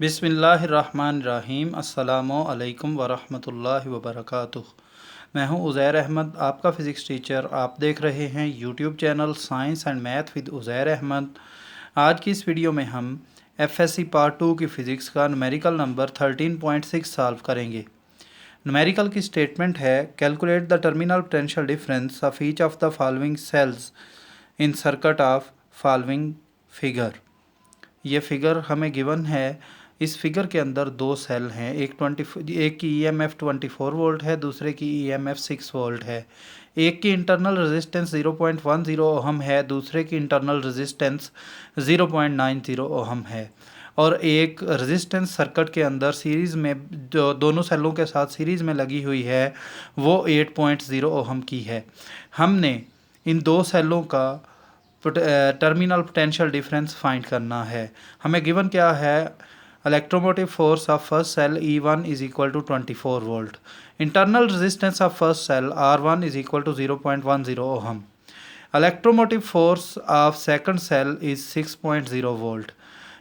बिस्मिल्लाहिर्रहमानिर्रहीम अस्सलामु अलैकुम वरहमतुल्लाहि वबरकातुह। मैं हूं उज़ैर अहमद, आपका फ़िज़िक्स टीचर। आप देख रहे हैं YouTube channel science and math with Uzair Ahmad. आज की इस वीडियो में हम एफएससी पार्ट 2 की फ़िज़िक्स का न्यूमेरिकल नंबर 13.6 सॉल्व करेंगे। न्यूमेरिकल की स्टेटमेंट है, calculate the terminal potential difference of each of the following sales in circuit of following figure. ये फिगर हमें गिवन है। इस फिगर के अंदर दो सेल हैं, एक की ईएमएफ 24 वोल्ट है, दूसरे की ईएमएफ 6 वोल्ट है। एक की इंटरनल रेजिस्टेंस 0.10 ओहम है, दूसरे की इंटरनल रेजिस्टेंस 0.90 ओहम है। और एक रेजिस्टेंस सर्किट के अंदर सीरीज़ में जो दोनों सेलों के साथ सीरीज़ में लगी हुई है वो 8.0 ओहम की है। हमने इन दो सेलों का टर्मिनल पोटेंशियल डिफरेंस फाइंड करना है। हमें गिवन क्या है, electromotive force of first cell E1 is equal to 24 volt, internal resistance of first cell R1 is equal to 0.10 ohm, electromotive force of second cell is 6.0 volt,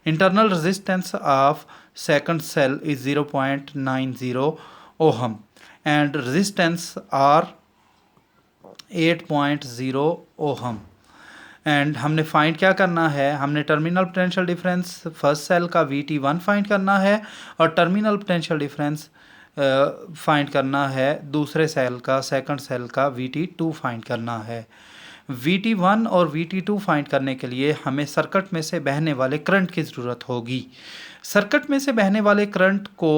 internal resistance of second cell is 0.90 ohm and resistance R 8.0 ohm. And हमने find क्या करना है, हमने terminal potential difference first cell का VT1 find करना है और terminal potential difference find करना है दूसरे सेल का, सेकंड सेल का VT2 फाइंड करना है। VT1 और VT2 फाइंड करने के लिए हमें सर्किट में से बहने वाले करंट की ज़रूरत होगी। सर्किट में से बहने वाले करंट को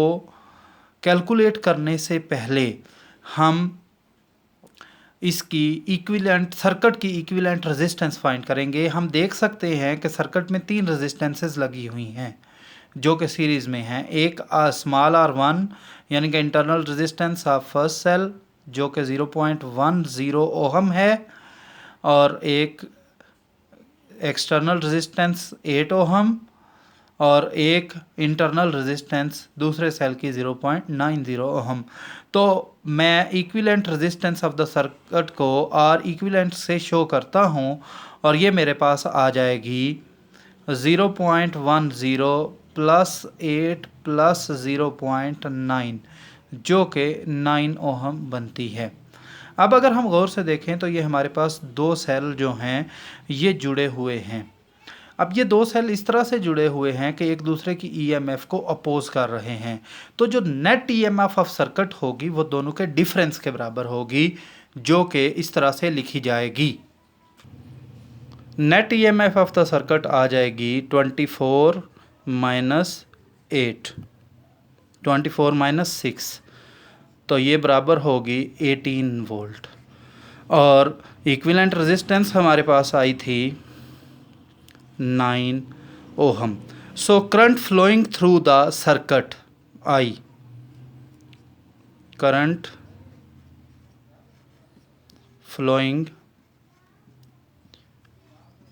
कैलकुलेट करने से पहले हम इसकी इक्विवेलेंट सर्किट की इक्विवेलेंट रेजिस्टेंस फाइंड करेंगे। हम देख सकते हैं कि सर्किट में तीन रेजिस्टेंसेस लगी हुई हैं जो कि सीरीज़ में हैं। एक स्मॉल r1 यानी कि internal resistance of first cell जो कि 0.10 ओहम है, और एक एक्सटर्नल रेजिस्टेंस 8 ओहम और एक इंटरनल रेजिस्टेंस दूसरे सेल की 0.90 ओहम। तो मैं equivalent resistance of the circuit को R इक्विवेलेंट से शो करता हूँ और ये मेरे पास आ जाएगी 0.10 प्लस 8 प्लस 0.9 जो कि 9 ओहम बनती है। अब अगर हम गौर से देखें तो ये हमारे पास दो सेल जो हैं ये जुड़े हुए हैं। अब ये दो सेल इस तरह से जुड़े हुए हैं कि एक दूसरे की ईएमएफ को अपोज कर रहे हैं, तो जो नेट ईएमएफ ऑफ सर्किट होगी वो दोनों के डिफरेंस के बराबर होगी, जो कि इस तरह से लिखी जाएगी। Net EMF of the circuit आ जाएगी 24 माइनस 8, 24 माइनस 6, तो ये बराबर होगी 18 वोल्ट। और इक्विवेलेंट रेजिस्टेंस हमारे पास आई थी 9 ohm. So current flowing through the circuit I, current flowing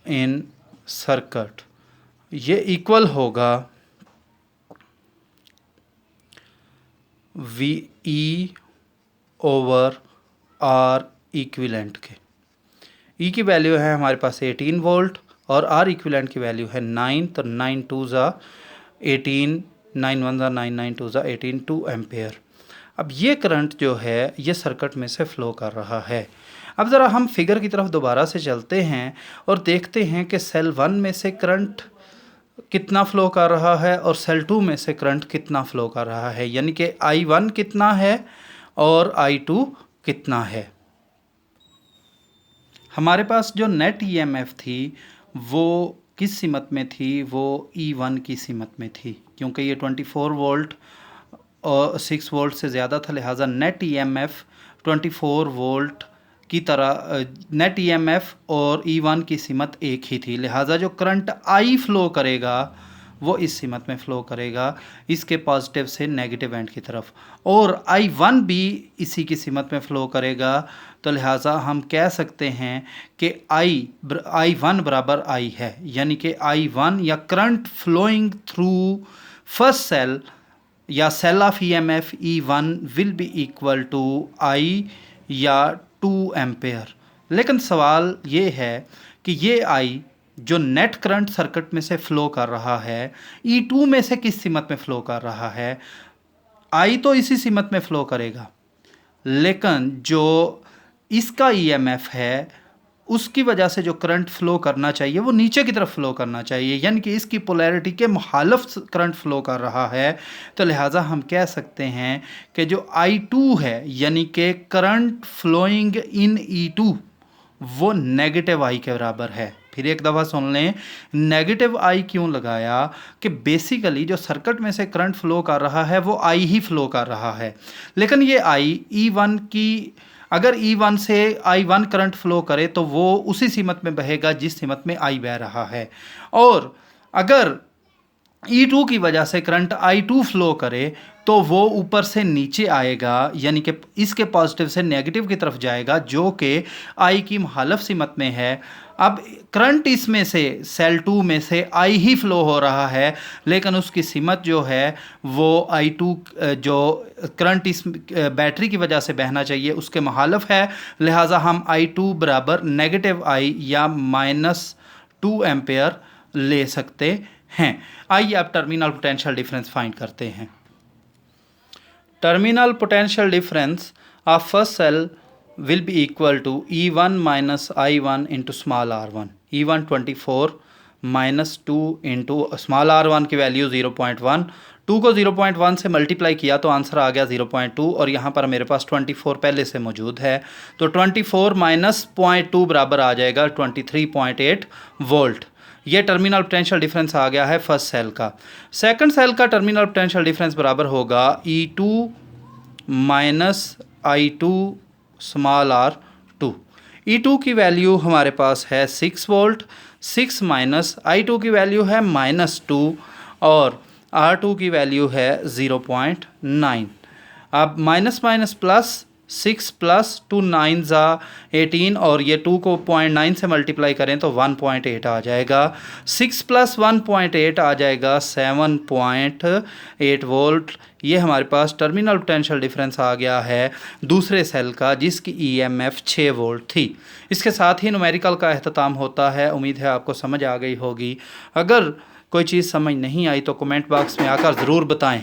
in circuit, ये इक्वल होगा VE ओवर R इक्विवेलेंट के। E की वैल्यू है हमारे पास 18 वोल्ट और R इक्विवेलेंट की वैल्यू है 9, तो 9 2 ज़ा 18, 9 1 ज़ा 9, 9 2 ज़ा 18, 2 एम्पेयर। अब ये करंट जो है ये सर्किट में से फ़्लो कर रहा है। अब ज़रा हम फिगर की तरफ दोबारा से चलते हैं और देखते हैं कि सेल 1 में से करंट कितना फ़्लो कर रहा है और सेल 2 में से करंट कितना फ़्लो कर रहा है, यानी कि I1 कितना है और I2 कितना है। हमारे पास जो नेट ईएमएफ थी वो किस सीमत में थी, वो E1 की सीमत में थी, क्योंकि ये 24 वोल्ट और 6 वोल्ट से ज़्यादा था, लिहाजा नेट ईएमएफ 24 वोल्ट की तरह नेट ईएमएफ और E1 की सीमत एक ही थी। लिहाजा जो करंट I फ्लो करेगा वो इस सीमत में फ़्लो करेगा, इसके पॉजिटिव से नेगेटिव एंड की तरफ, और I1 भी इसी की सीमत में फ़्लो करेगा। तो लिहाजा हम कह सकते हैं कि I1 बराबर I है, यानी कि I1 या current flowing through first cell या cell of EMF E1 will be equal to I या 2 एम्पेयर। लेकिन सवाल ये है कि ये I जो नेट करंट सर्किट में से फ्लो कर रहा है E2 में से किस सीमत में फ्लो कर रहा है, I तो इसी सीमत में फ्लो करेगा, लेकिन जो इसका EMF है उसकी वजह से जो करंट फ्लो करना चाहिए वो नीचे की तरफ फ्लो करना चाहिए, यानी कि इसकी पोलैरिटी के मुखालिफ करंट फ्लो कर रहा है। तो लिहाजा हम कह सकते हैं कि जो I2 है यानी कि करंट फ्लोइंग इन E2 वो नेगेटिव I के बराबर है। फिर एक दफ़ा सुन लें, नेगेटिव I क्यों लगाया कि बेसिकली जो सर्किट में से करंट फ्लो कर रहा है वो I ही फ्लो कर रहा है, लेकिन ये I E1 की, अगर E1 से I1 करंट फ्लो करे तो वो उसी सीमत में बहेगा जिस सीमत में I बह रहा है, और अगर E2 की वजह से करंट I2 फ्लो करे तो वो ऊपर से नीचे आएगा, यानी कि इसके पॉजिटिव से नेगेटिव की तरफ जाएगा जो कि I की मुखालिफ सीमत में है। अब करंट इसमें से सेल 2 में से I ही फ्लो हो रहा है, लेकिन उसकी सीमत जो है वो I2 जो करंट इस बैटरी की वजह से बहना चाहिए उसके मुखालिफ है। लिहाजा हम I2 बराबर नेगेटिव I या -2 एम्पेयर ले सकते हैं। आइए अब टर्मिनल पोटेंशियल डिफरेंस फाइंड करते हैं। Terminal potential difference of first cell will be equal to E1 minus I1 into small r1। E1 24 minus 2 into small r1 की वैल्यू 0.1, 2 को 0.1 से मल्टीप्लाई किया तो आंसर आ गया 0.2, और यहाँ पर मेरे पास 24 पहले से मौजूद है, तो 24 माइनस 0.2 बराबर आ जाएगा 23.8 वोल्ट। ये टर्मिनल पोटेंशियल डिफरेंस आ गया है फर्स्ट सेल का। सेकंड सेल का टर्मिनल पोटेंशियल डिफरेंस बराबर होगा E2 minus I2 small r2। E2 की वैल्यू हमारे पास है 6 वोल्ट, 6 माइनस I2 की वैल्यू है -2 और R2 की वैल्यू है 0.9। अब माइनस माइनस प्लस, 6 प्लस 2 9 ज़ा 18, और ये 2 को 0.9 से मल्टीप्लाई करें तो 1.8 आ जाएगा। 6 प्लस 1.8 आ जाएगा 7.8 वोल्ट। ये हमारे पास टर्मिनल पोटेंशियल डिफरेंस आ गया है दूसरे सेल का जिसकी EMF 6 वोल्ट थी। इसके साथ ही न्यूमेरिकल का अख्ताम होता है। उम्मीद है आपको समझ आ गई होगी। अगर कोई चीज़ समझ नहीं आई तो कमेंट बॉक्स में आकर ज़रूर बताएं।